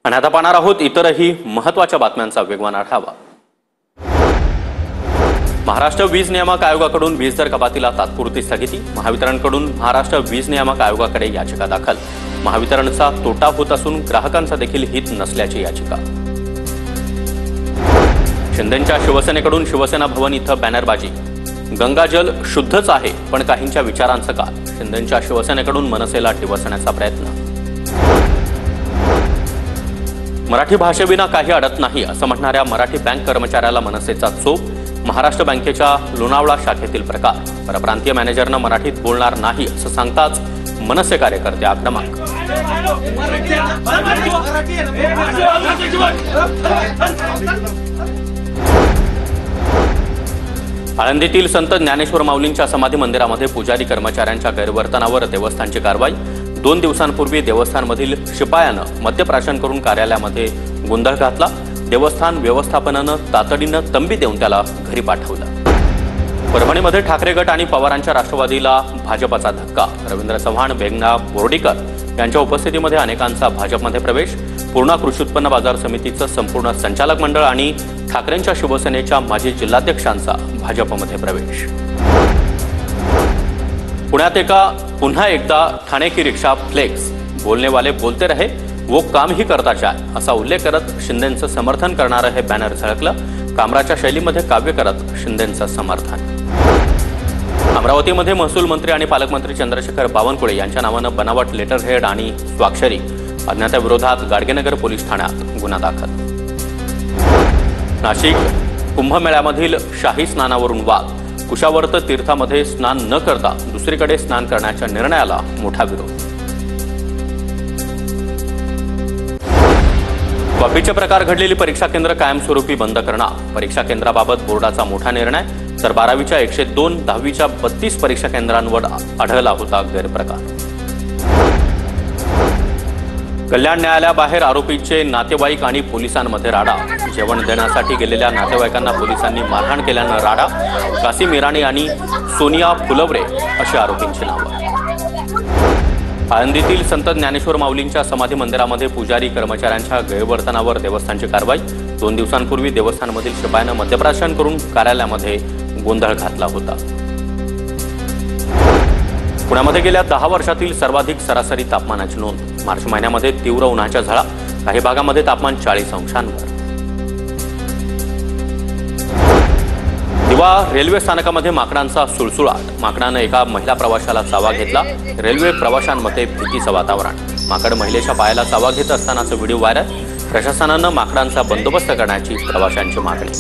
आणि आता पाहणार आहोत इतरही महत्त्वाच्या बातम्यांचा वेगवान आढावा। महाराष्ट्र वीज नियामक आयोगाकडून वीज दर कपातीला तात्पुरती स्थगिती। महावितरणकडून महाराष्ट्र वीज नियामक आयोगाकडे याचिका दाखल। महावितरणचा तोटा होत असून ग्राहकांचा देखील हित नसल्याची याचिका। शिंदेंच्या शिवसेनेकडून शिवसेना भवन इथं बॅनरबाजी। गंगाजल शुद्धच आहे पण काहींच्या विचारांचं का। शिंदेंच्या शिवसेनेकडून मनसेला डिवचण्याचा प्रयत्न। मराठी भाषेविना काही अडत नाही असं म्हणणाऱ्या मराठी बँक कर्मचाऱ्याला मनसेचा चोप। महाराष्ट्र बँकेच्या लोणावळा शाखेतील प्रकार। परप्रांतीय मॅनेजरनं मराठीत बोलणार नाही असं सांगताच मनसे कार्यकर्ते आक्रमक। आळंदीतील संत ज्ञानेश्वर माऊलींच्या समाधी मंदिरामध्ये पुजारी कर्मचाऱ्यांच्या गैरवर्तनावर देवस्थानची कारवाई। 2 दिवसांपूर्वी देवस्थानमधील शिपायानं मद्यप्राशन करून कार्यालयामध्ये गोंधळ घातला। देवस्थान व्यवस्थापनानं तातडीनं तंबी देऊन त्याला घरी पाठवलं। परभणीमध्ये ठाकरे गट आणि पवारांच्या राष्ट्रवादीला भाजपचा धक्का। रवींद्र चव्हाण, बेंगना बोर्डीकर यांच्या उपस्थितीमध्ये अनेकांचा भाजपमध्ये प्रवेश। पूर्णा कृषी उत्पन्न बाजार समितीचं संपूर्ण संचालक मंडळ आणि ठाकरेंच्या शिवसेनेच्या माजी जिल्हाध्यक्षांचा भाजपमध्ये प्रवेश। पुण्यात पुन्हा एकदा ठाणे की रिक्षा फ्लेक्स। बोलने वाले बोलते रहे वो काम ही करता जाए असा उल्लेख करत शिंदेंचं समर्थन करणारं हे बॅनर झळकलं। कामराच्या शैलीमध्ये काव्य करत शिंदेंचं समर्थन। अमरावतीमध्ये महसूल मंत्री आणि पालकमंत्री चंद्रशेखर बावनकुळे यांच्या नावानं बनावट लेटरहेड आणि स्वाक्षरी। अज्ञाताविरोधात गाडगेनगर पोलीस ठाण्यात गुन्हा दाखल। नाशिक कुंभमेळ्यामधील शाही स्नानावरून वाद। कुशावर्त तीर्थामध्ये स्नान न करता दुसरीकडे स्नान करण्याच्या निर्णयाला मोठा विरोध। कॉपीचे प्रकार घडलेली परीक्षा केंद्र कायमस्वरूपी बंद करणार। परीक्षा केंद्राबाबत बोर्डाचा मोठा निर्णय। तर 12वीच्या 102, 10वीच्या 32 परीक्षा केंद्रांवर आढळला होता गैरप्रकार। कल्याण न्यायालयाबाहेर आरोपीचे नातेवाईक आणि पोलिसांमध्ये राडा। जेवण देण्यासाठी गेलेल्या नातेवाईकांना पोलिसांनी मारहाण केल्यानं राडा। कासिम इराणी आणि सोनिया फुलवरे अशी आरोपींची नावं। आळंदीतील संत ज्ञानेश्वर माऊलींच्या समाधी मंदिरामध्ये पुजारी कर्मचाऱ्यांच्या गैरवर्तनावर देवस्थानची कारवाई। 2 दिवसांपूर्वी देवस्थानमधील शिपायानं मद्यप्राशन करून कार्यालयामध्ये गोंधळ घातला होता। पुण्यामध्ये गेल्या 10 वर्षातील सर्वाधिक सरासरी तापमानाची नोंद। मार्च महिन्यामध्ये तीव्र उन्हाच्या झळा। काही भागामध्ये तापमान 40 अंशांवर। दिवा रेल्वे स्थानकामध्ये माकडांचा सुळसुळाट। माकडानं एका महिला प्रवाशाला चावा घेतला। रेल्वे प्रवाशांमध्ये भीतीचं वातावरण। माकड महिलेच्या पायाला चावा घेत असतानाचा व्हिडिओ व्हायरल। प्रशासनानं माकडांचा बंदोबस्त करण्याची प्रवाशांची मागणी।